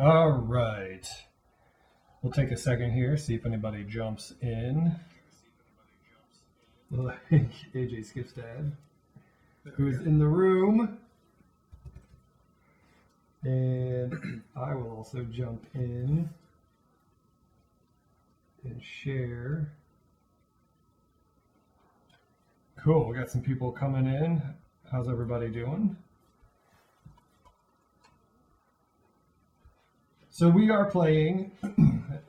All right. We'll take a second here, see if anybody jumps in. Like AJ Skipstad, who's in the room. And I will also jump in and share. Cool, we got some people coming in. How's everybody doing? So we are playing,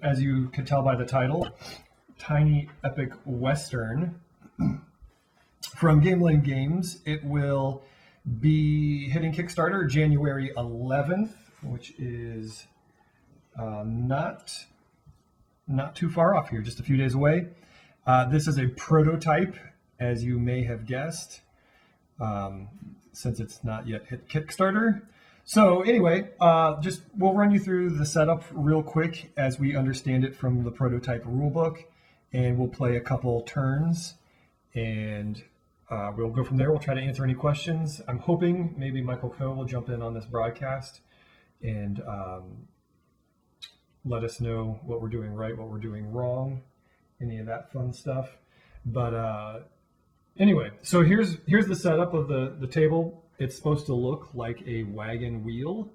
as you can tell by the title, Tiny Epic Western from Gamelyn Games. It will be hitting Kickstarter January 11th, which is not too far off here, just a few days away. This is a prototype, as you may have guessed, since it's not yet hit Kickstarter. So anyway, we'll run you through the setup real quick as we understand it from the prototype rulebook, and we'll play a couple turns, and we'll go from there. We'll try to answer any questions. I'm hoping maybe Michael Coe will jump in on this broadcast and let us know what we're doing right, what we're doing wrong, any of that fun stuff. But anyway, so here's the setup of the table. It's supposed to look like a wagon wheel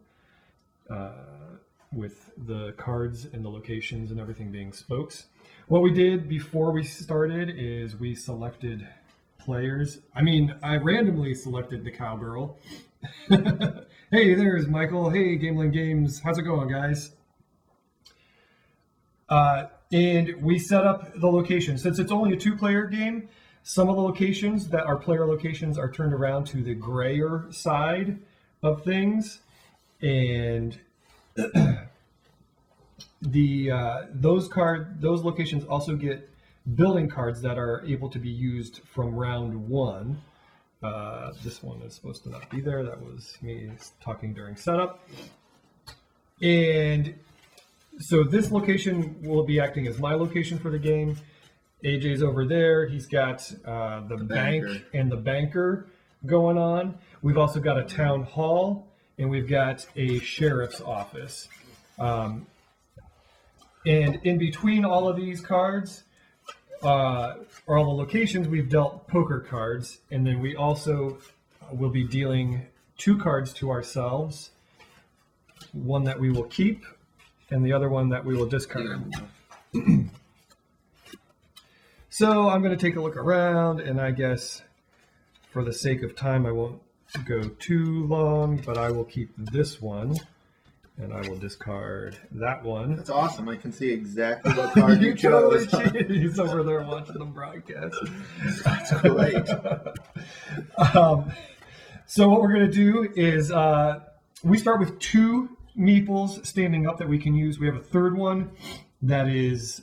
with the cards and the locations and everything being spokes. What we did before we started is we selected players. I randomly selected the cowgirl. Hey, there's Michael. Hey, Gamelyn Games. How's it going, guys? And we set up the location. Since it's only a two-player game, some of the locations that are player locations are turned around to the grayer side of things, and those locations also get building cards that are able to be used from round one. This one is supposed to not be there. That was me talking during setup. And so this location will be acting as my location for the game. AJ's over there. He's got the bank and the banker going on. We've also got a town hall, and we've got a sheriff's office. And in between all of these cards, or all the locations, we've dealt poker cards. And then we also will be dealing 2 cards to ourselves. One that we will keep, and the other one that we will discard. So I'm going to take a look around, and I guess for the sake of time, I won't go too long, but I will keep this one, and I will discard that one. That's awesome. I can see exactly what card you chose. He's over there watching the broadcast. That's great. So what we're going to do is we start with 2 meeples standing up that we can use. We have a third one that is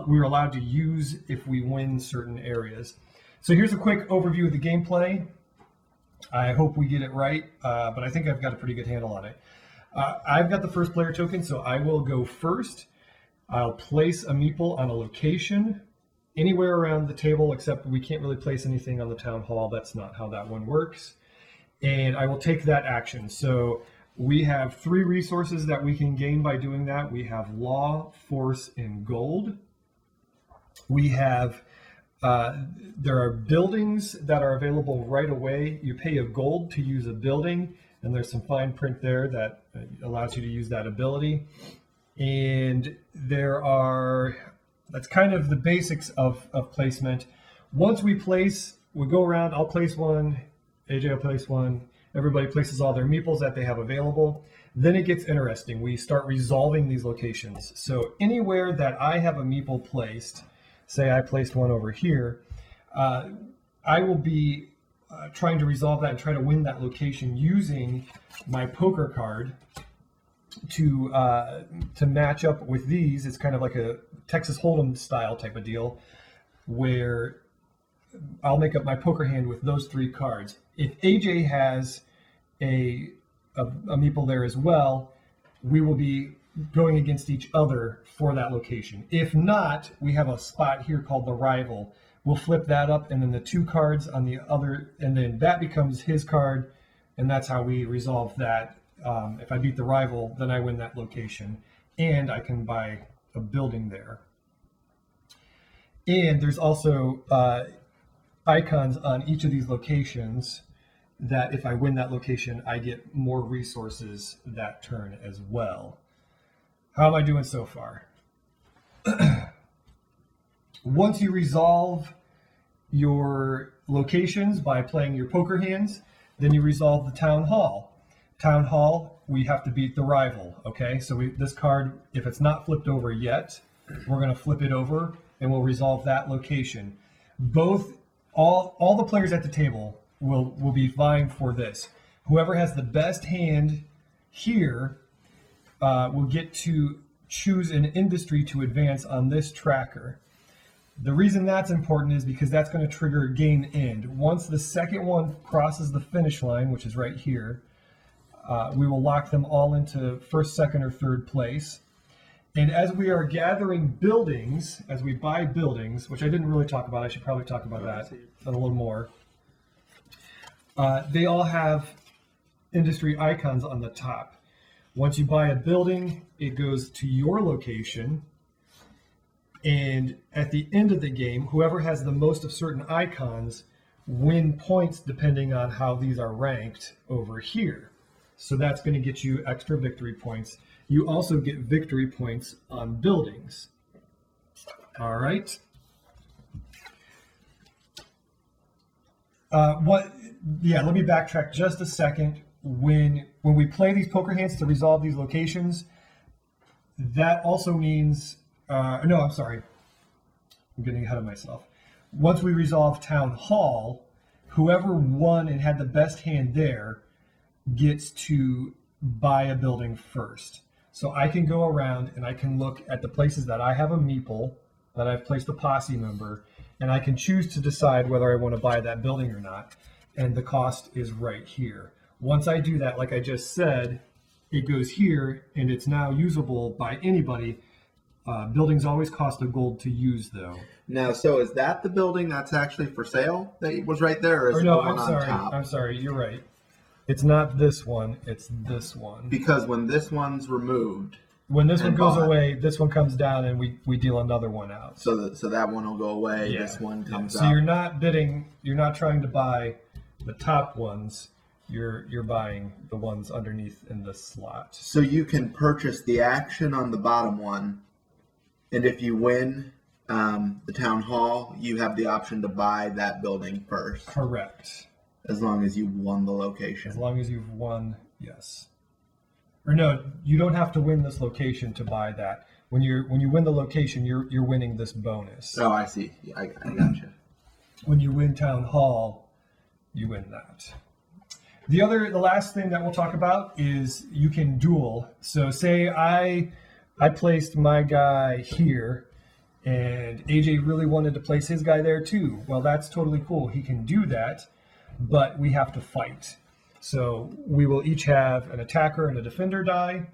we're allowed to use if we win certain areas. So here's a quick overview of the gameplay. I hope we get it right, but I think I've got a pretty good handle on it. I've got the first player token, so I will go first. I'll place a meeple on a location anywhere around the table, except we can't really place anything on the town hall. That's not how that one works. And I will take that action. So we have 3 resources that we can gain by doing that. We have law, force, and gold. We have, there are buildings that are available right away. You pay a gold to use a building, and there's some fine print there that allows you to use that ability. And there are, that's kind of the basics of placement. Once we place, we go around, I'll place one, AJ will place one, everybody places all their meeples that they have available. Then it gets interesting. We start resolving these locations. So anywhere that I have a meeple placed, say I placed one over here, I will be trying to resolve that and try to win that location using my poker card to match up with these. It's kind of like a Texas Hold'em style type of deal where I'll make up my poker hand with those 3 cards. If AJ has a meeple there as well, we will be going against each other for that location. If not, we have a spot here called the rival. We'll flip that up, and then the 2 cards on the other, and then that becomes his card, and that's how we resolve that If I beat the rival, then I win that location, and I can buy a building there. And there's also icons on each of these locations that if I win that location, I get more resources that turn as well. How am I doing so far? Once you resolve your locations by playing your poker hands, then you resolve the town hall. Town hall, we have to beat the rival, okay? So this card, if it's not flipped over yet, we're gonna flip it over and we'll resolve that location. All the players at the table will be vying for this. Whoever has the best hand here will get to choose an industry to advance on this tracker. The reason that's important is because that's going to trigger game end. Once the second one crosses the finish line, which is right here, we will lock them all into first, second, or third place. And as we are gathering buildings, as we buy buildings, which I didn't really talk about, I should probably talk about that a little more. They all have industry icons on the top. Once you buy a building, it goes to your location. And at the end of the game, whoever has the most of certain icons win points depending on how these are ranked over here. So that's going to get you extra victory points. You also get victory points on buildings. All right. Let me backtrack just a second. When we play these poker hands to resolve these locations, that also means no, I'm sorry. I'm getting ahead of myself. Once we resolve Town Hall, whoever won and had the best hand there gets to buy a building first. So I can go around and I can look at the places that I have a meeple, that I've placed a posse member, and I can choose to decide whether I want to buy that building or not. And the cost is right here. Once I do that, like I just said, it goes here and it's now usable by anybody. Buildings always cost a gold to use, though. Now, so is that the building that's actually for sale that was right there, or is it the one on top? I'm sorry, you're right. It's not this one, it's this one. Because when this one's removed, when this one goes away, this one comes down and we deal another one out. So that one will go away, this one comes up. So you're not bidding, you're not trying to buy the top ones, you're buying the ones underneath in this slot. So you can purchase the action on the bottom one, and if you win the town hall, you have the option to buy that building first. Correct. As long as you won the location. As long as you've won, yes. Or no, you don't have to win this location to buy that. When you win the location, you're winning this bonus. Oh, I see. Yeah, I gotcha. When you win town hall, you win that. The last thing that we'll talk about is you can duel. So say I placed my guy here, and AJ really wanted to place his guy there too. Well, that's totally cool. He can do that, but we have to fight. So we will each have an attacker and a defender die.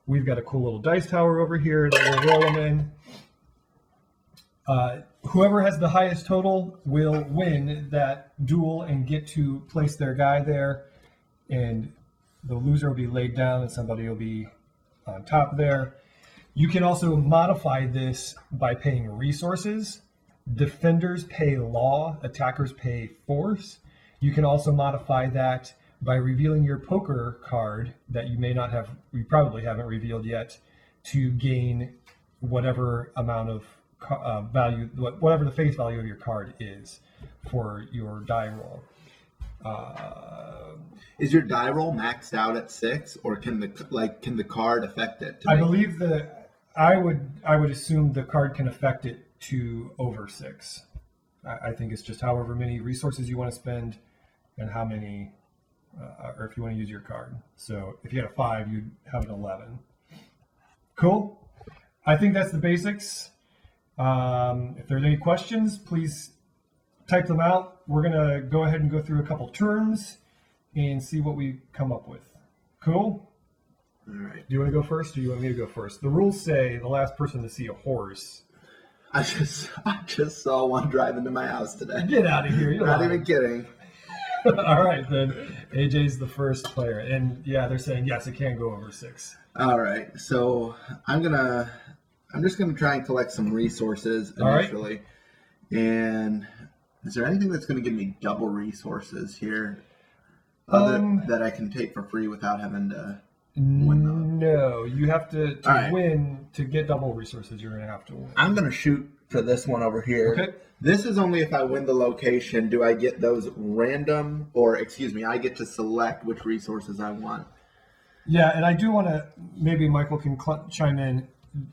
We've got a cool little dice tower over here that we'll roll them in. Whoever has the highest total will win that duel and get to place their guy there. And the loser will be laid down and somebody will be on top there. You can also modify this by paying resources. Defenders pay law, attackers pay force. You can also modify that by revealing your poker card that you probably haven't revealed yet, to gain whatever amount of value, whatever the face value of your card is for your die roll. Is your die roll maxed out at 6, or can the card affect it? I believe that I would assume the card can affect it to over 6. I think it's just however many resources you want to spend and how many, or if you want to use your card. So if you had a 5, you'd have an 11. Cool. I think that's the basics. If there's any questions, please type them out. We're going to go ahead and go through a couple terms and see what we come up with. Cool? All right. Do you want to go first, or do you want me to go first? The rules say the last person to see a horse. I just saw one drive into my house today. Get out of here. Not even kidding. All right, then AJ's the first player, and yeah, they're saying yes, it can go over 6. All right, so I'm just gonna try and collect some resources All right. initially. And is there anything that's gonna give me double resources here, that I can take for free without having to win them? No, you have to right. win to get double resources. You're gonna have to win. I'm gonna shoot for this one over here. Okay. This is only if I win the location. Do I get those random, or excuse me, I get to select which resources I want? Yeah, and I do want to, maybe Michael can chime in.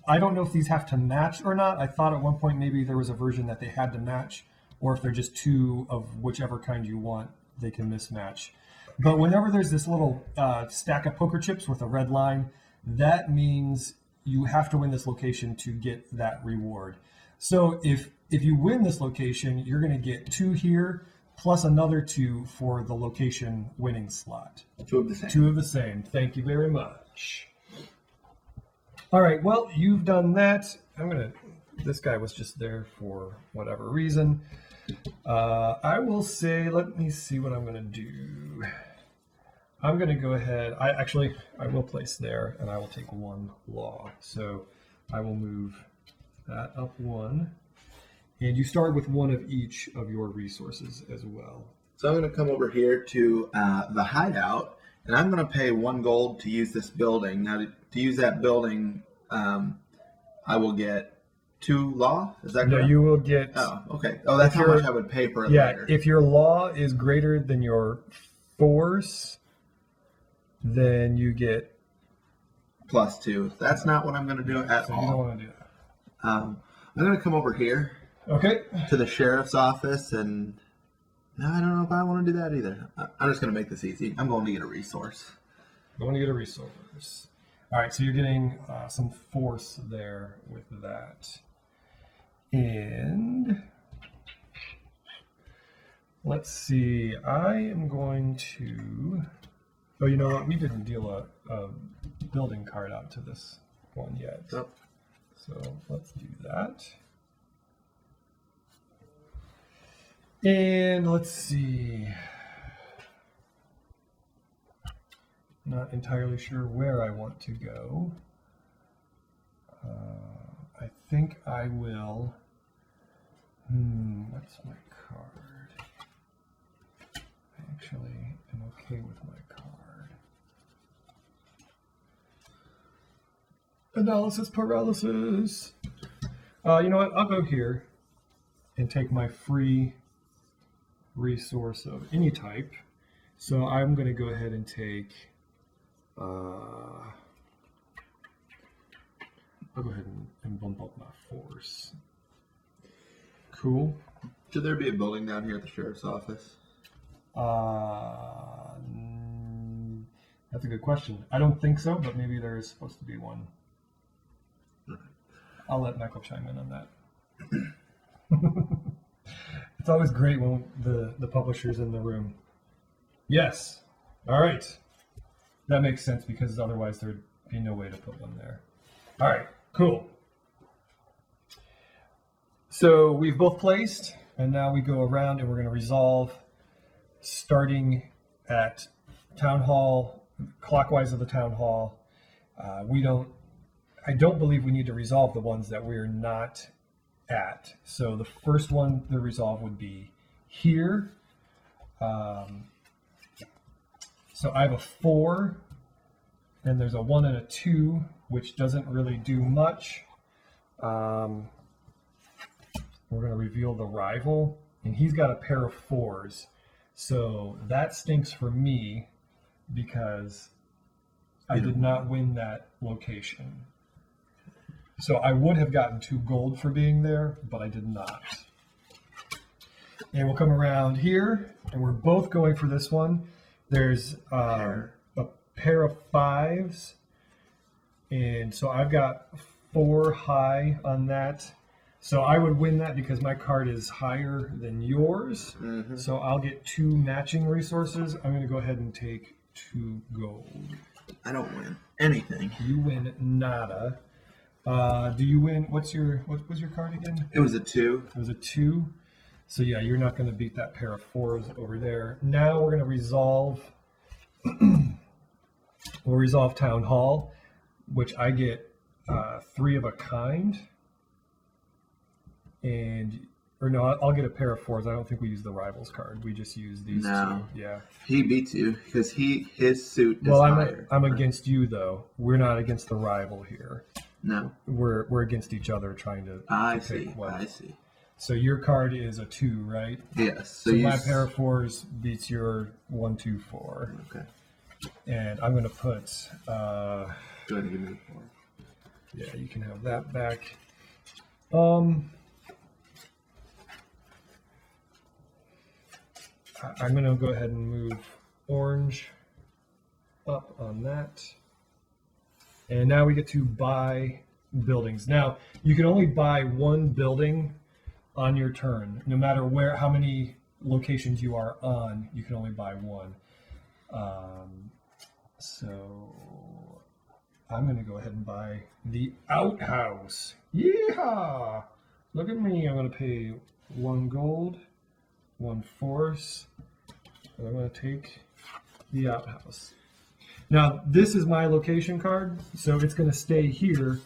I don't know if these have to match or not. I thought at one point maybe there was a version that they had to match, or if they're just 2 of whichever kind you want, they can mismatch. But whenever there's this little stack of poker chips with a red line, that means you have to win this location to get that reward. So if you win this location, you're going to get 2 here, plus another 2 for the location winning slot. 2 of the same. 2 of the same. Thank you very much. All right, well, you've done that. This guy was just there for whatever reason. I will say, let me see what I'm going to do. I'm going to go ahead. I will place there, and I will take 1 law. So I will move that up 1. And you start with 1 of each of your resources as well. So I'm going to come over here to the hideout, and I'm going to pay 1 gold to use this building. Now, to use that building, I will get 2 law. Is that correct? No, you will get. Oh, okay. Oh, that's how much I would pay for it later. If your law is greater than your force, then you get +2. That's not what I'm going to do at all. You don't want to do that. I'm going to come over here. Okay. To the sheriff's office, and no, I don't know if I want to do that either. I'm just going to make this easy. I'm going to get a resource. Going to get a resource. All right, so you're getting some force there with that. And let's see. I am going to. Oh, you know what? We didn't deal a building card out to this one yet. Oh. So let's do that. And let's see. Not entirely sure where I want to go. I think I will. What's my card? I actually am okay with my card. Analysis paralysis. You know what? I'll go here and take my free resource of any type. So I'm going to go ahead and take. I'll go ahead and bump up my force. Cool. Should there be a building down here at the sheriff's office? That's a good question. I don't think so, but maybe there is supposed to be one. I'll let Michael chime in on that. It's always great when the publisher's in the room. Yes. All right. That makes sense because otherwise there'd be no way to put one there. All right. Cool. So we've both placed, and now we go around and we're going to resolve starting at Town Hall, clockwise of the Town Hall. I don't believe we need to resolve the ones that we're not at. So the first one to resolve would be here. So I have a 4, and there's a 1 and a 2, which doesn't really do much. We're going to reveal the rival, and he's got a pair of 4s. So that stinks for me because I did not win that location. So I would have gotten 2 gold for being there, but I did not. And we'll come around here, and we're both going for this one. There's a pair of 5s, and so I've got 4 high on that. So I would win that because my card is higher than yours. Mm-hmm. So I'll get 2 matching resources. I'm going to go ahead and take 2 gold. I don't win anything. You win nada. Do you win? What was your card again? It was a 2. It was a 2. So yeah, you're not going to beat that pair of 4s over there. Now we're going to resolve. We'll resolve Town Hall, which I get 3 of a kind, or no, I'll get a pair of 4s. I don't think we use the rivals card. We just use these No. 2. Yeah. He beats you because his suit is Well, higher. I'm against you though. We're not against the rival here. No. We're against each other trying to. I to see. pick one. I see. So your card is a 2, right? Yes. So my pair of 4s beats your 1, 2, 4. Okay. And I'm going to put. Go ahead and give me the 4. Yeah, you can have that back. I'm going to go ahead and move orange up on that. And now we get to buy buildings. Now, you can only buy 1 building on your turn. No matter how many locations you are on, you can only buy 1. So I'm going to go ahead and buy the outhouse. Yeehaw! Look at me. I'm going to pay 1 gold, 1 force, and I'm going to take the outhouse. Now, this is my location card, so it's going to stay here,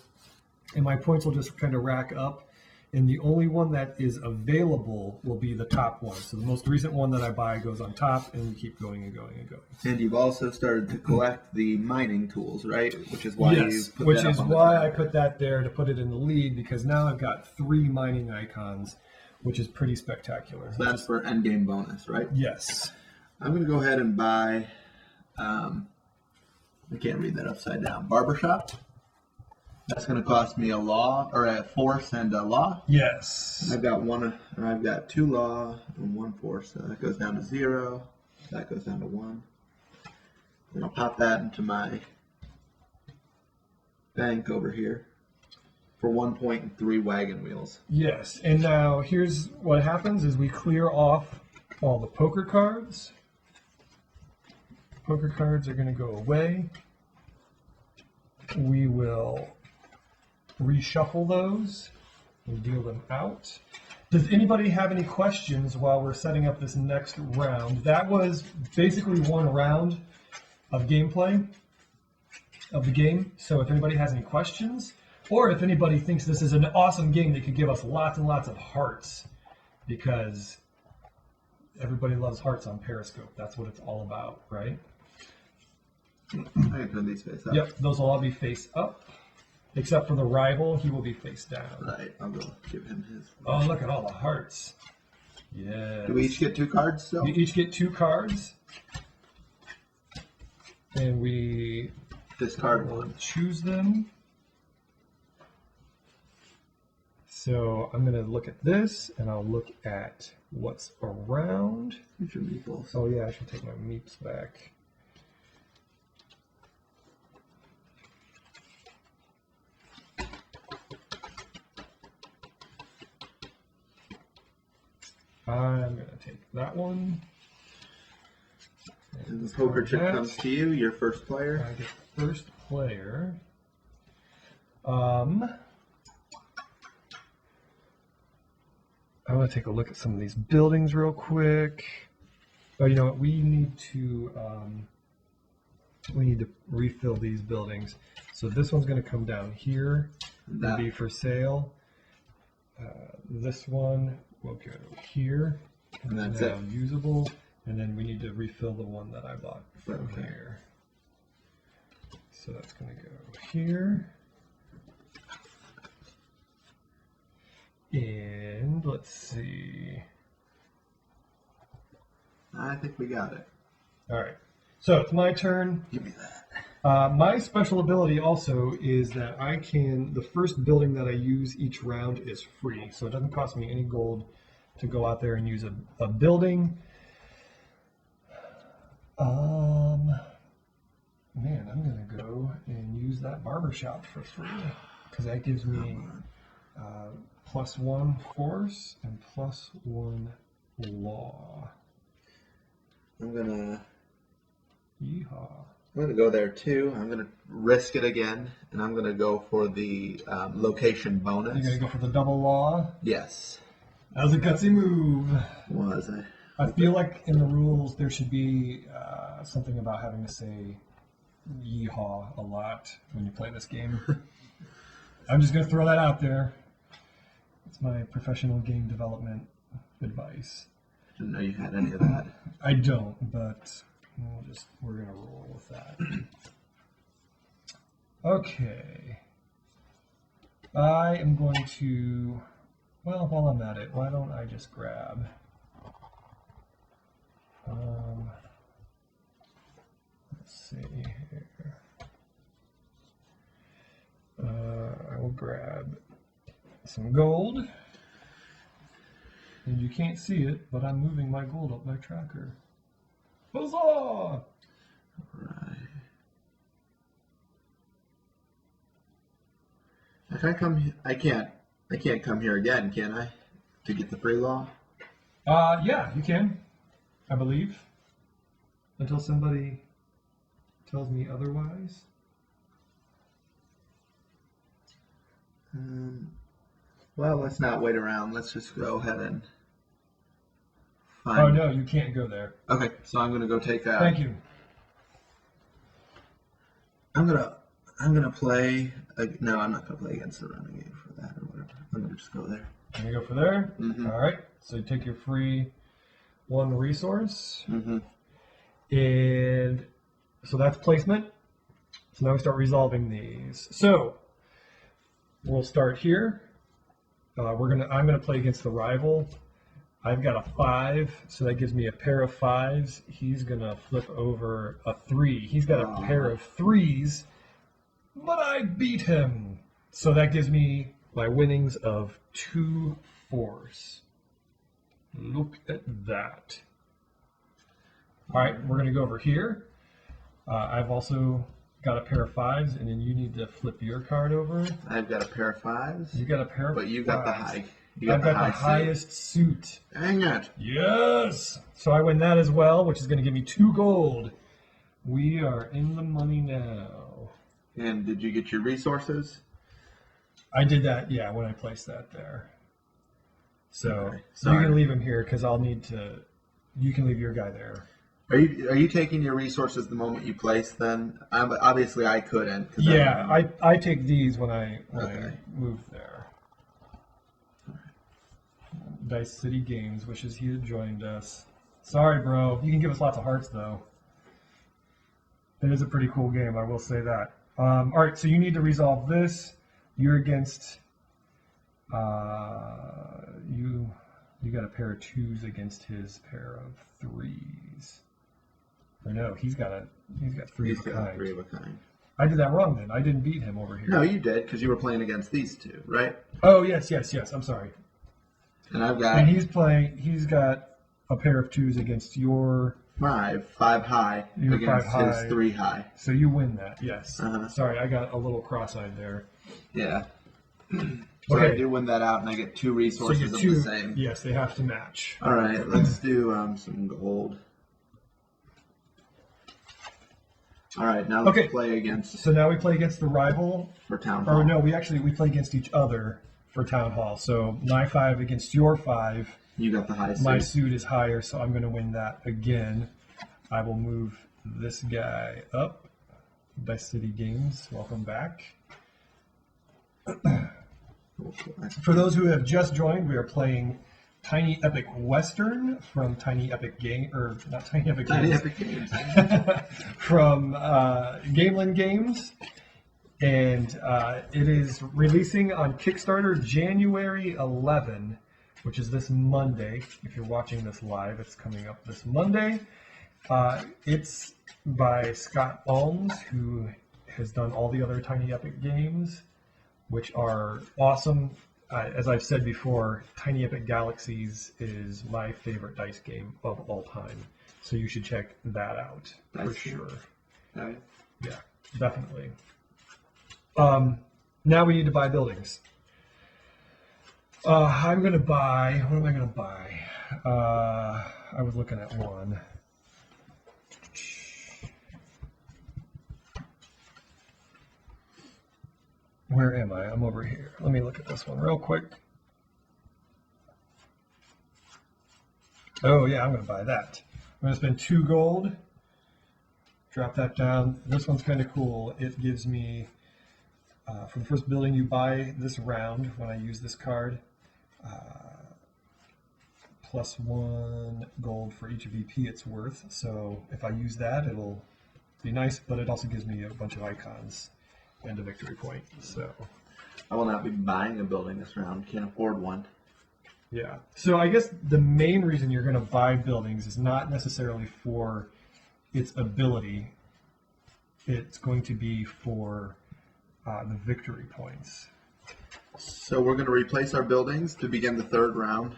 and my points will just kind of rack up. And the only one that is available will be the top one. So the most recent one that I buy goes on top, and you keep going and going and going. And you've also started to collect the mining tools, right? Which is why you put which that is up on the why I tracker. put that there to put it in the lead, because now I've got 3 mining icons, which is pretty spectacular. So that's for endgame bonus, right? Yes. I'm going to go ahead and buy, I can't read that upside down, barbershop. That's going to cost me a law, or a force and a law. Yes. I've got 2 law and 1 force, so that goes down to 0. That goes down to 1. And I'll pop that into my bank over here for 1 point and 3 wagon wheels. Yes. And now here's what happens is we clear off all the poker cards. Poker cards are going to go away. We will reshuffle those and deal them out. Does anybody have any questions while we're setting up this next round? That was basically 1 round of gameplay of the game. So if anybody has any questions, or if anybody thinks this is an awesome game, they could give us lots and lots of hearts, because everybody loves hearts on Periscope. That's what it's all about, right? I can turn these face up. Yep, those will all be face up. Except for the rival, he will be face down. Right, I'll go give him his. Oh, look at all the hearts. Yeah. Do we each get 2 cards still? We each get 2 cards. And we Discard will 1. choose them. So I'm going to look at this, and I'll look at what's around. Future meatballs. Oh, yeah, I should take my meeps back. I'm going to take that one. And the poker chip comes to you, your first player. I get first player. I'm going to take a look at some of these buildings real quick. Oh, you know what? We need to refill these buildings. So this one's going to come down here and be for sale. This one will go here. And that's now it. Usable. And then we need to refill the one that I bought from Okay. here. So that's going to go here. And let's see. I think we got it. All right. So it's my turn. Give me that. My special ability also is that the first building that I use each round is free. So it doesn't cost me any gold to go out there and use a building. Man, I'm going to go and use that barbershop for free, because that gives me +1 force and +1 law. I'm gonna Yeehaw. go there too. I'm gonna risk it again, and I'm gonna go for the location bonus. You're going to go for the double law? Yes. That was a gutsy move. Was I? I feel like in the rules there should be something about having to say yeehaw a lot when you play this game. I'm just going to throw that out there. It's my professional game development advice. Didn't know you had any of that. I don't, but we're going to roll with that. Okay. I am going to, well, while I'm at it, why don't I just grab, let's see here. I will grab some gold. And you can't see it, but I'm moving my gold up my tracker. Huzzah! Right. If I come, I can't come here again, can I? To get the free law? Yeah, you can, I believe. Until somebody tells me otherwise. Well, let's not wait around. Let's just go ahead and find. Oh no, you can't go there. Okay, so I'm gonna go take that. Thank you. I'm gonna play. No, I'm not gonna play against the renegade for that or whatever. I'm gonna just go there. Can you go for there? Mm-hmm. All right. So you take your free one resource, Mm-hmm. and so that's placement. So now we start resolving these. So we'll start here. I'm gonna play against the rival. I've got a 5, so that gives me a pair of 5s. He's gonna flip over a 3. He's got a pair of 3s, but I beat him. So that gives me my winnings of 2 force. Look at that. All right, we're gonna go over here. I've also got a pair of 5s, and then you need to flip your card over. I've got a pair of 5s. You got a pair of 5s. But you got the high. I've got the highest suit. Dang it. Yes! So I win that as well, which is going to give me 2 gold. We are in the money now. And did you get your resources? I did that, yeah, when I placed that there. So, Okay, so you can leave him here because I'll need to. You can leave your guy there. Are you taking your resources the moment you place them? Obviously, I couldn't. Yeah, I take these when I move there. Dice City Games wishes he had joined us. Sorry, bro. You can give us lots of hearts, though. It is a pretty cool game, I will say that. All right, so you need to resolve this. You're against. You got a pair of 2s against his pair of 3s. Or no, he's got 3 of a kind. 3 of a kind. I did that wrong then. I didn't beat him over here. No, you did because you were playing against these 2, right? Oh yes. I'm sorry. And I've got. And he's got a pair of 2s against your. My 5 high Your against 5 high. his 3 high. So you win that, yes. Uh-huh. Sorry, I got a little cross-eyed there. Yeah. So Okay. I do win that out, and I get 2 So resources you of two, the same. yes, they have to match. All right, let's do some gold. All right, now let's play against So now we play against the rival. for town hall. Or no, we play against each other for town hall. So my 5 against your 5. You got the high suit. My suit is higher, so I'm going to win that again. I will move this guy up. Dice City Games, welcome back. For those who have just joined, we are playing Tiny Epic Western from Tiny Epic Game, or not Tiny Epic Tiny Games, Epic Games. from Gamelyn Games, and it is releasing on Kickstarter January 11, which is this Monday. If you're watching this live, it's coming up this Monday. It's by Scott Alms, who has done all the other Tiny Epic games, which are awesome. As I've said before, Tiny Epic Galaxies is my favorite dice game of all time. So you should check that out for sure. Right. Yeah, definitely. Now we need to buy buildings. I'm going to buy, what am I going to buy? I was looking at one. Where am I? I'm over here. Let me look at this one real quick. Oh yeah, I'm going to buy that. I'm going to spend 2 gold. Drop that down. This one's kind of cool. It gives me, for the first building you buy this round, when I use this card, +1 gold for each VP it's worth. So if I use that, it'll be nice, but it also gives me a bunch of icons and a victory point. So I will not be buying a building this round. Can't afford one. yeah. So I guess the main reason you're going to buy buildings is not necessarily for its ability. It's going to be for the victory points. So we're going to replace our buildings to begin the third round.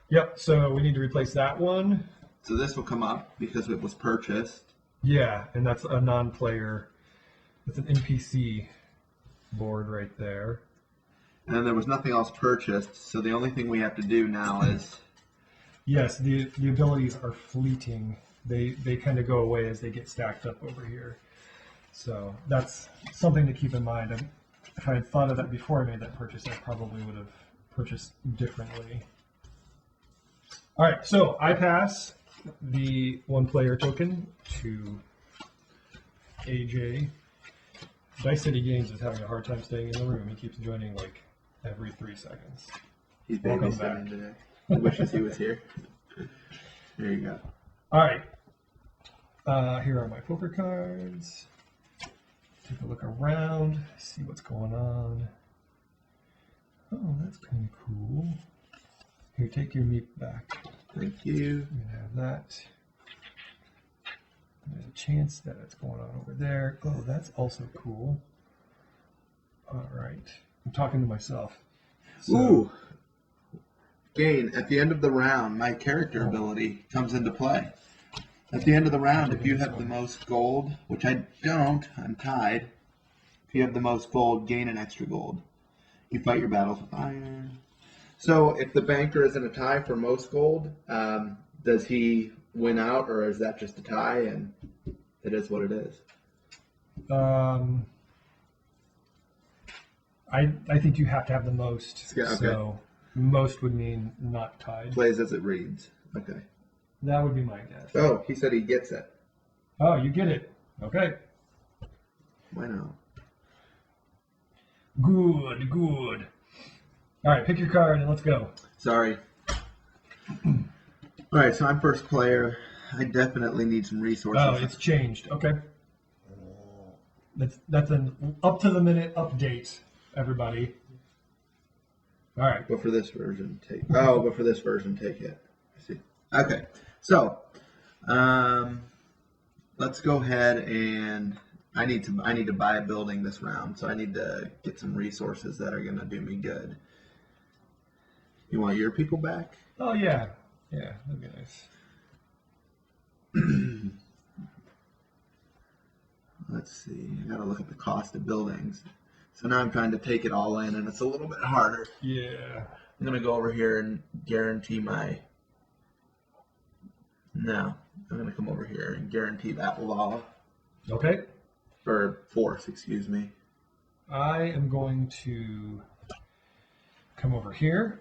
Yep. So we need to replace that one. So this will come up because it was purchased. Yeah, and that's a non-player. It's an NPC board right there. And then there was nothing else purchased, so the only thing we have to do now is... Yes, the abilities are fleeting. They kind of go away as they get stacked up over here. So that's something to keep in mind. If I had thought of that before I made that purchase, I probably would have purchased differently. All right, so I pass the 1-player token to AJ. Dice City Games is having a hard time staying in the room. He keeps joining like every 3 seconds. He's Welcome babysitting back. today. He wishes he was here. There you go. All right. Here are my poker cards. Take a look around, see what's going on. Oh, that's kind of cool. Here, take your meat back. Thank you. I'm gonna have that. There's a chance that it's going on over there. Oh, that's also cool. All right. I'm talking to myself. So, Ooh. Gain, at the end of the round, my character ability comes into play. At the end of the round, if you have the most gold, which I don't, I'm tied. If you have the most gold, gain an extra gold. You fight your battles with iron. So if the banker is in a tie for most gold, does he win out, or is that just a tie and it is what it is? I think you have to have the most. Yeah, okay. So most would mean not tied. Plays as it reads. Okay. That would be my guess. Oh, he said he gets it. Oh, you get it. Okay. Why not? Good, good. All right, pick your card and let's go. Sorry. All right, so I'm first player. I definitely need some resources. Oh, it's changed. Okay. That's an up to the minute update, everybody. All right. But for this version, take. Oh, but for this version, take it. I see. Okay, so let's go ahead and I need to buy a building this round, so I need to get some resources that are going to do me good. You want your people back? Oh yeah, yeah, that'd be nice. Let's see. I got to look at the cost of buildings. So now I'm trying to take it all in, and it's a little bit harder. Yeah. I'm going to go over here and guarantee my... No, I'm going to come over here and guarantee that law. Okay. Or force, excuse me. I am going to come over here.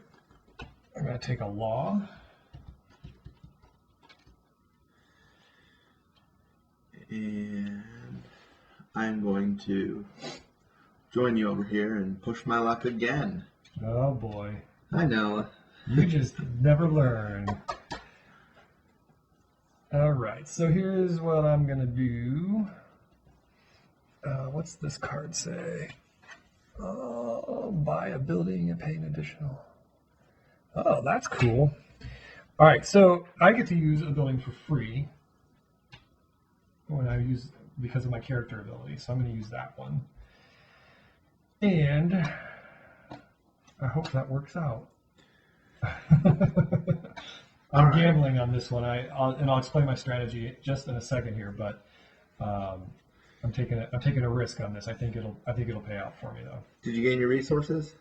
I'm going to take a law. And I'm going to join you over here and push my luck again. Oh boy. I know. You just never learn. All right, so here's what I'm going to do. What's this card say? Oh, buy a building and pay an additional. Oh, that's cool. All right, so I get to use a building for free when I use because of my character ability. So I'm going to use that one. And I hope that works out. I'm gambling on this one. I'll explain my strategy just in a second here, but I'm taking a risk on this. I think it'll pay out for me though. Did you gain your resources?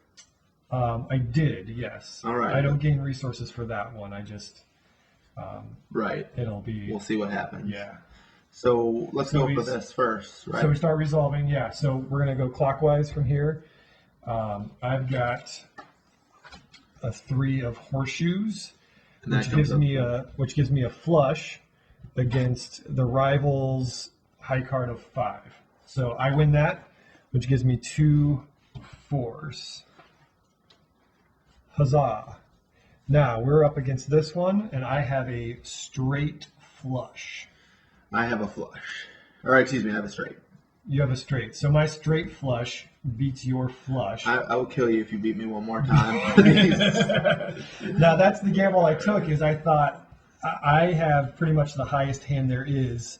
I did, yes. All right. I don't gain resources for that one. I just Right. it'll be. We'll see what happens. Yeah. So let's go for this first, right? So we start resolving. Yeah. So we're gonna go clockwise from here. I've got a 3 of horseshoes. And that comes up which gives me a flush against the rival's high card of 5. So I win that, which gives me 2 4s. Huzzah! Now we're up against this one, and I have a straight flush. I have a flush. Or excuse me, I have a straight. You have a straight. So my straight flush beats your flush. I will kill you if you beat me one more time. Now that's the gamble I took. Is I thought I have pretty much the highest hand there is,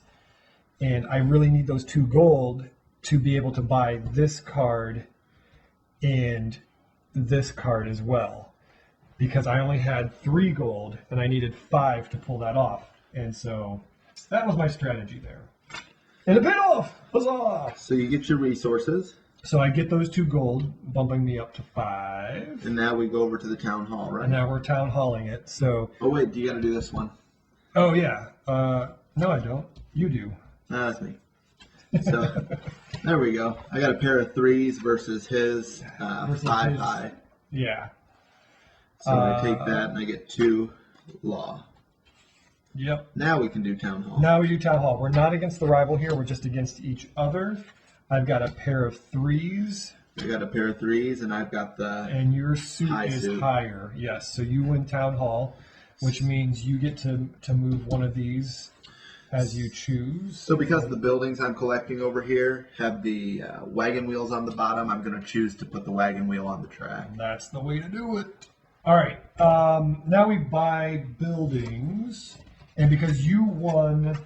and I really need those 2 gold to be able to buy this card and this card as well, because I only had 3 gold and I needed 5 to pull that off, and so that was my strategy there. And it paid off! Huzzah! So you get your resources. So I get those 2 gold, bumping me up to 5. And now we go over to the town hall, right? And now we're town halling it. So. Oh wait, do you got to do this one? Oh yeah. No, I don't. You do. No, that's me. So there we go. I got a pair of 3s versus his 5 high. Yeah. So I take that and I get 2 law. Yep. Now we can do town hall. Now we do town hall. We're not against the rival here. We're just against each other. I've got a pair of 3s. I got a pair of 3s, and I've got the and your suit is suit. higher. Yes. So you win town hall, which means you get to move one of these as you choose. So because the buildings I'm collecting over here have the wagon wheels on the bottom, I'm going to choose to put the wagon wheel on the track. That's the way to do it. All right. Now we buy buildings. And because you won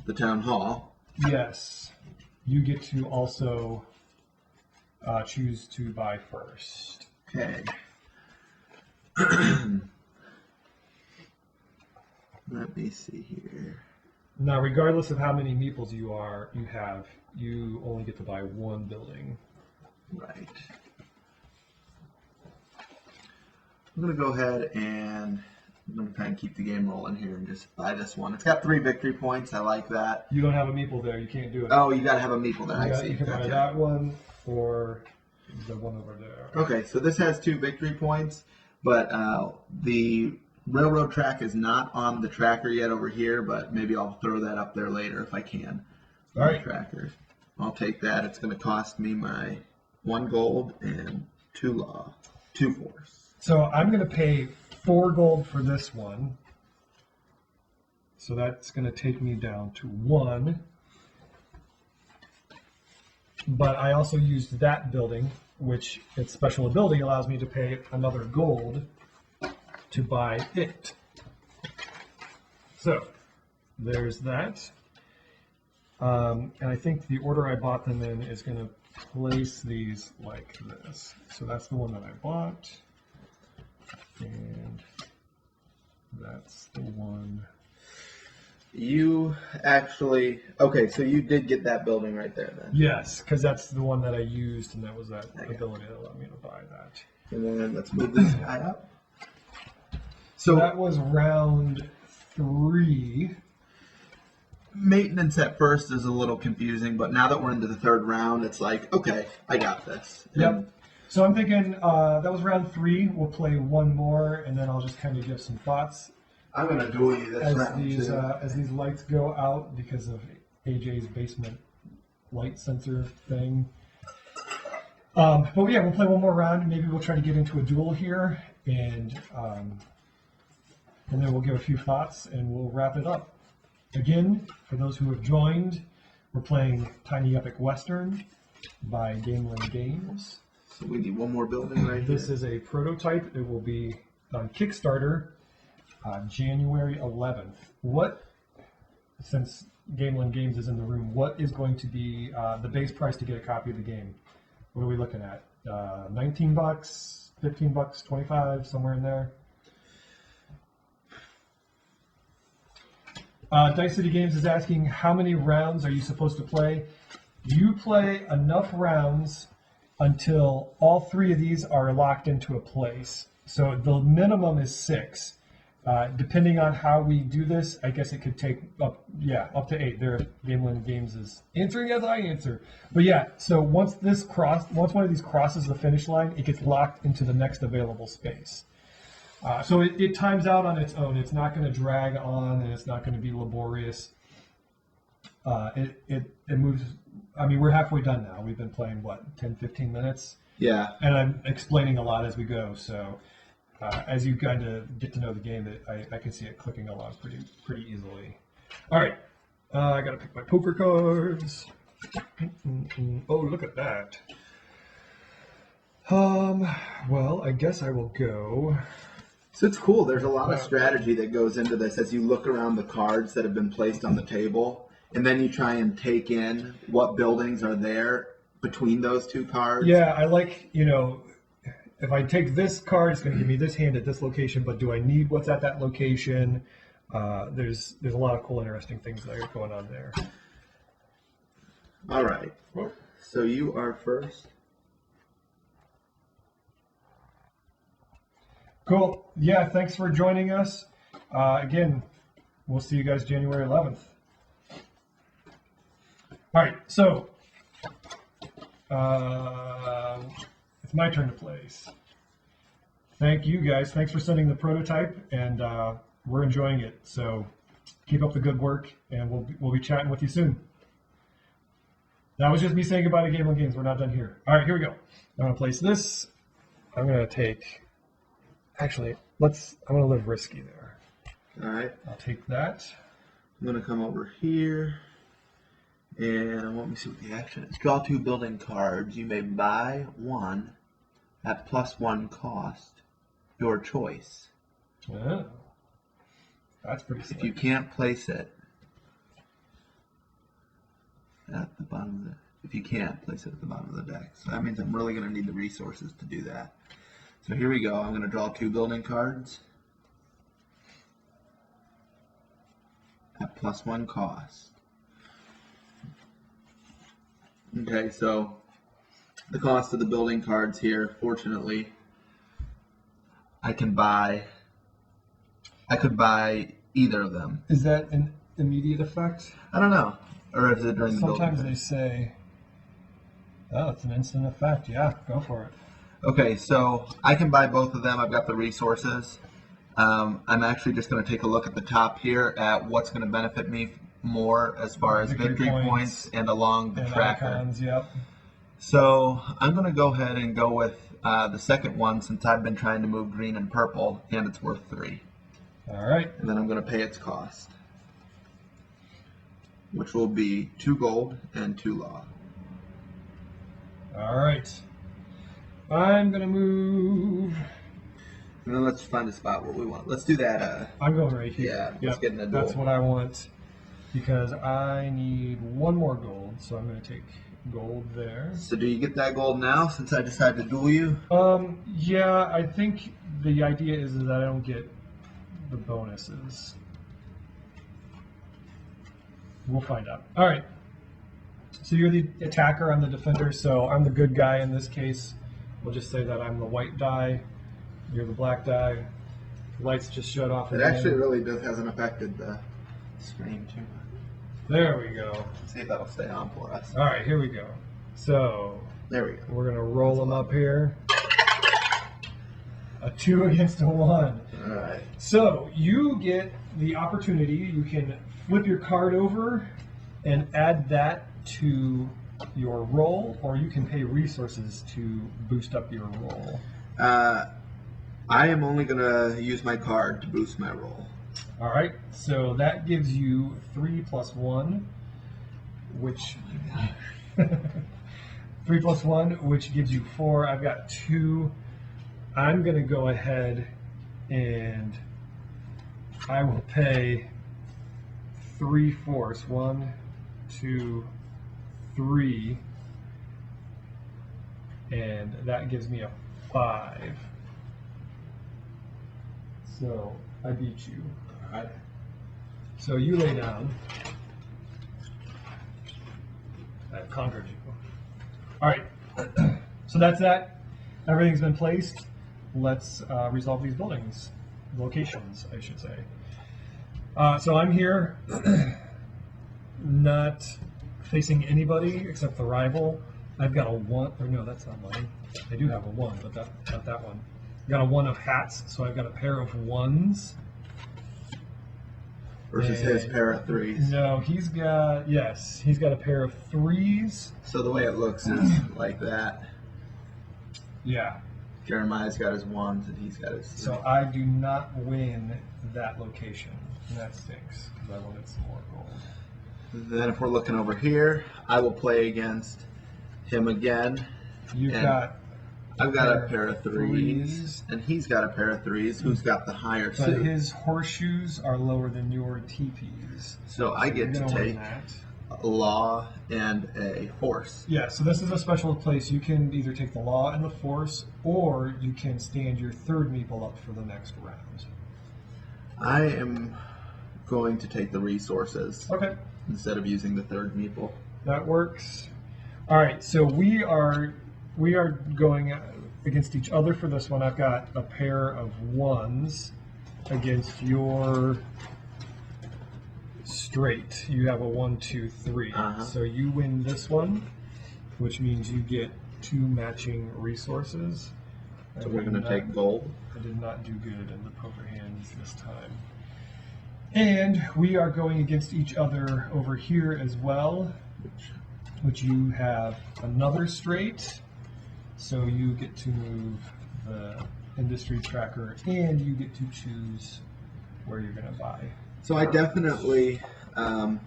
the town hall, yes, you get to also choose to buy first. Okay. Let me see here. Now, regardless of how many meeples you have, you only get to buy 1 building. Right. I'm going to go ahead and I'm going to try and keep the game rolling here and just buy this one. It's got 3 victory points. I like that. You don't have a meeple there. You can't do it. Oh, you got to have a meeple there. I see. You can buy that one or the one over there. Okay, so this has 2 victory points, but the railroad track is not on the tracker yet over here, but maybe I'll throw that up there later if I can. All right. Tracker. I'll take that. It's going to cost me my 1 gold and 2 law. 2 4s. So I'm going to pay 4 gold for this one. So that's going to take me down to 1. But I also used that building, which its special ability allows me to pay another gold to buy it. So there's that. And I think the order I bought them in is going to place these like this. So that's the one that I bought. And that's the one. You actually, okay, so you did get that building right there then. Yes, because that's the one that I used, and that was that ability that allowed me to buy that. And then let's move this guy up. So that was round 3. Maintenance at first is a little confusing, but now that we're into the 3rd round, it's like, okay, I got this. Yep. So I'm thinking that was round 3. We'll play 1 more, and then I'll just kind of give some thoughts. I'm going to duel you this round, too. As these lights go out because of AJ's basement light sensor thing. But yeah, we'll play 1 more round, and maybe we'll try to get into a duel here, and then we'll give a few thoughts, and we'll wrap it up. Again, for those who have joined, we're playing Tiny Epic Western by Gamelyn Games. So we need 1 more building right here. This is a prototype. It will be on Kickstarter January 11th. Since Gamelyn Games is in the room, what is going to be the base price to get a copy of the game? What are we looking at? $19, $15, 25, somewhere in there? Dice City Games is asking, how many rounds are you supposed to play? You play enough rounds until all 3 of these are locked into a place. So the minimum is 6. Depending on how we do this, I guess it could take up to 8. There, Gamelyn Games is answering as I answer. But yeah, so once one of these crosses the finish line, it gets locked into the next available space. So it times out on its own. It's not going to drag on, and it's not going to be laborious. It moves. I mean, we're halfway done now. We've been playing, what, 10, 15 minutes? Yeah. And I'm explaining a lot as we go. So as you kind of get to know the game, I can see it clicking along pretty easily. All right. I got to pick my poker cards. Oh, look at that. Well, I guess I will go. So it's cool. There's a lot of strategy that goes into this as you look around the cards that have been placed on the table, and then you try and take in what buildings are there between those two cards. Yeah, I like, if I take this card, it's going to give me this hand at this location, but do I need what's at that location? There's a lot of cool, interesting things that are going on there. All right. Whoa. So you are first. Cool. Yeah, thanks for joining us. Again, we'll see you guys January 11th. All right, so it's my turn to place. Thank you guys. Thanks for sending the prototype, and we're enjoying it. So keep up the good work, and we'll be chatting with you soon. That was just me saying goodbye to Gamelyn Games. We're not done here. All right, here we go. I'm going to place this. I'm going to take... Actually, I'm going to live risky there. All right. I'll take that. I'm going to come over here, and let me see what the action is. Draw 2 building cards. You may buy one at +1 cost. Your choice. Oh, that's pretty slick. If you can't place it at the bottom of the... If you can't place it at the bottom of the deck. So that means I'm really going to need the resources to do that. So here we go. I'm going to draw 2 building cards at +1 cost. Okay, so the cost of the building cards here, fortunately, I could buy either of them. Is that an immediate effect? I don't know. Or is it during the building Sometimes phase? they say, oh, it's an instant effect. Yeah, go for it. Okay, so I can buy both of them. I've got the resources. I'm actually just going to take a look at the top here at what's going to benefit me more as far as victory points and along the And tracker. icons, yep. So I'm going to go ahead and go with the second one since I've been trying to move green and purple, and it's worth 3. All right. And then I'm going to pay its cost, which will be 2 gold and 2 law. All right. I'm going to move. And then let's find a spot where we want. Let's do that. I'm going right here. Yeah, let's Yep, get in a duel. that's what I want because I need 1 more gold, so I'm going to take gold there. So do you get that gold now since I decided to duel you? Yeah, I think the idea is that I don't get the bonuses. We'll find out. All right. So you're the attacker, I'm the defender, so I'm the good guy in this case. We'll just say that I'm the white die, you're the black die. The lights just shut off It again. actually really hasn't affected the screen too much. There we go. See if that'll stay on for us. All right, here we go. So There we go. we're going to roll them up here. A 2 against a 1. All right. So you get the opportunity, you can flip your card over and add that to your roll, or you can pay resources to boost up your roll. I am only going to use my card to boost my roll. All right, so that gives you 3 + 1, which 3 + 1, which gives you 4. I've got 2. I'm going to go ahead and I will pay 3 force. 1, 2, 3, and that gives me a 5. So I beat you. All right. So you lay down. I've conquered you. All right. So that's that. Everything's been placed. Let's resolve these buildings. Locations, I should say. So I'm here, not facing anybody except the rival. I've got a 1, or no, that's not mine. I do have a 1, but not that one. Got a 1 of hats, so I've got a pair of 1s. Versus his pair of 3s. No, he's got a pair of 3s. So the way it looks is like that. Yeah. Jeremiah's got his 1s and he's got his 3s. So I do not win that location. And that stinks because I wanted some more gold. Then if we're looking over here, I will play against him again. I've got a pair of 3s, and he's got a pair of 3s. Who's got the higher but suit? His horseshoes are lower than your TPs. So I get to take a law and a force. Yeah, so this is a special place. You can either take the law and the force, or you can stand your third meeple up for the next round. I am going to take the resources. Okay. Instead of using the third meeple. That works. All right, so we are going against each other for this one. I've got a pair of 1s against your straight. You have a 1, 2, 3. So you win this one, which means you get 2 matching resources. So we're going to take gold. I did not do good in the poker hands this time. And we are going against each other over here as well, which you have another straight. So you get to move the industry tracker, and you get to choose where you're going to buy. So I definitely want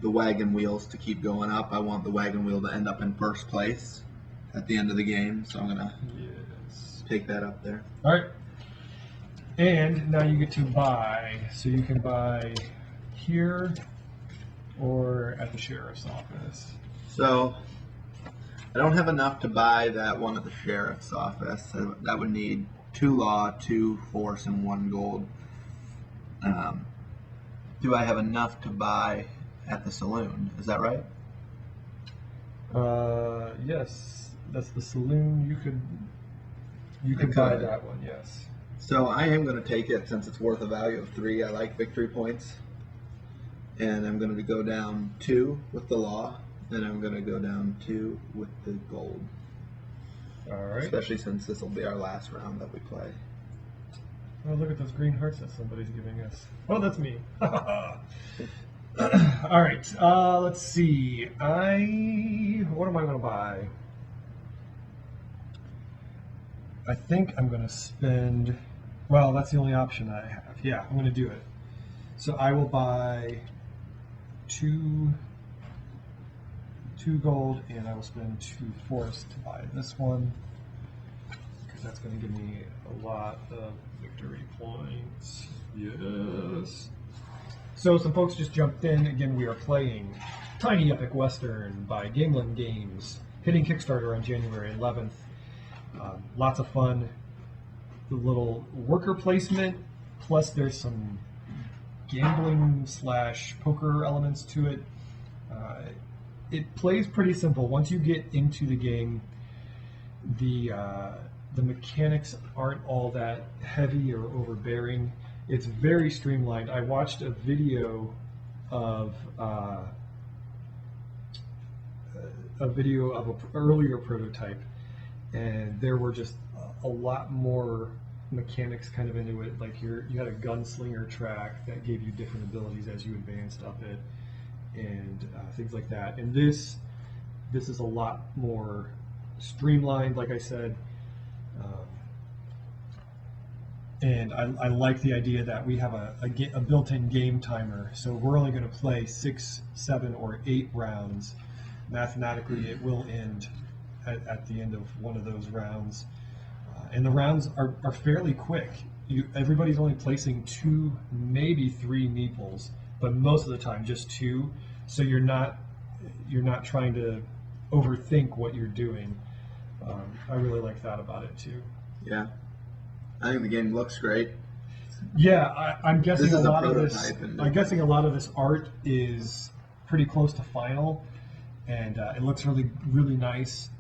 the wagon wheels to keep going up. I want the wagon wheel to end up in first place at the end of the game. So I'm going to take that up there. All right. And now you get to buy. So you can buy here or at the sheriff's office. So I don't have enough to buy that one at the sheriff's office. That would need 2 law, 2 force, and 1 gold. Do I have enough to buy at the saloon? Is that right? Yes. That's the saloon. You could buy that one, yes. So I am going to take it since it's worth a value of 3. I like victory points. And I'm going to go down 2 with the law. And I'm going to go down 2 with the gold. All right. Especially since this will be our last round that we play. Oh, look at those green hearts that somebody's giving us. Oh, that's me. All right. Let's see. What am I going to buy? I think I'm going to spend... Well, that's the only option I have. Yeah, I'm going to do it. So I will buy 2 gold, and I will spend 2 force to buy this one, because that's going to give me a lot of victory points. Yes. So some folks just jumped in. Again, we are playing Tiny Epic Western by Gamelyn Games, hitting Kickstarter on January 11th. Lots of fun. The little worker placement, plus there's some gambling / poker elements to it. It plays pretty simple. Once you get into the game, the mechanics aren't all that heavy or overbearing. It's very streamlined. I watched a video of an earlier prototype, and there were just a lot more mechanics kind of into it. Like you had a gunslinger track that gave you different abilities as you advanced up it, and things like that. And this is a lot more streamlined, like I said. And I like the idea that we have a built-in game timer, so we're only going to play 6, 7, or 8 rounds. Mathematically, it will end at the end of one of those rounds. And the rounds are fairly quick. Everybody's only placing 2, maybe 3 meeples, but most of the time just 2. So you're not trying to overthink what you're doing. I really like that about it too. Yeah, I think the game looks great. Yeah, I'm guessing a lot of this. I'm guessing a lot of this art is pretty close to final, and it looks really, really nice.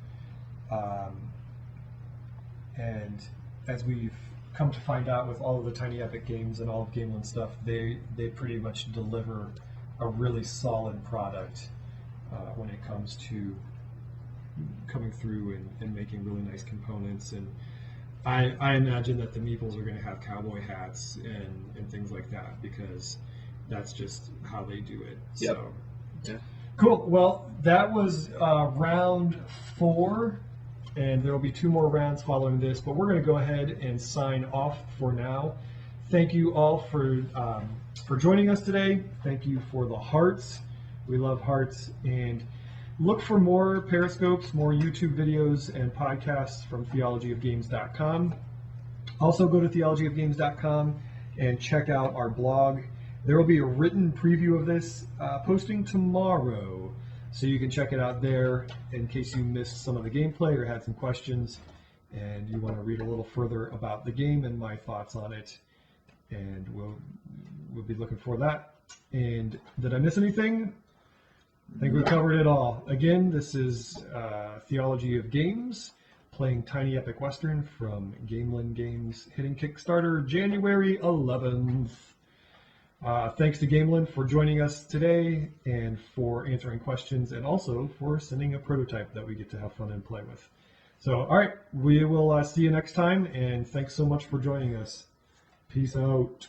And as we've come to find out with all of the Tiny Epic games and all of Gamelyn stuff, they pretty much deliver a really solid product when it comes to coming through and making really nice components. And I imagine that the meeples are going to have cowboy hats and things like that, because that's just how they do it. Yep. So Yeah. cool. Well, that was round 4, and there will be 2 more rounds following this, but we're going to go ahead and sign off for now. Thank you all for joining us today. Thank you for the hearts. We love hearts. And look for more Periscopes, more YouTube videos and podcasts from theologyofgames.com. Also go to theologyofgames.com and check out our blog. There will be a written preview of this posting tomorrow, so you can check it out there in case you missed some of the gameplay or had some questions and you want to read a little further about the game and my thoughts on it. And we'll be looking for that. And did I miss anything? I think we covered it all. Again, this is Theology of Games, playing Tiny Epic Western from Gamelyn Games, hitting Kickstarter January 11th. Thanks to Gamelyn for joining us today and for answering questions, and also for sending a prototype that we get to have fun and play with. So, all right, we will see you next time, and thanks so much for joining us. Peace out.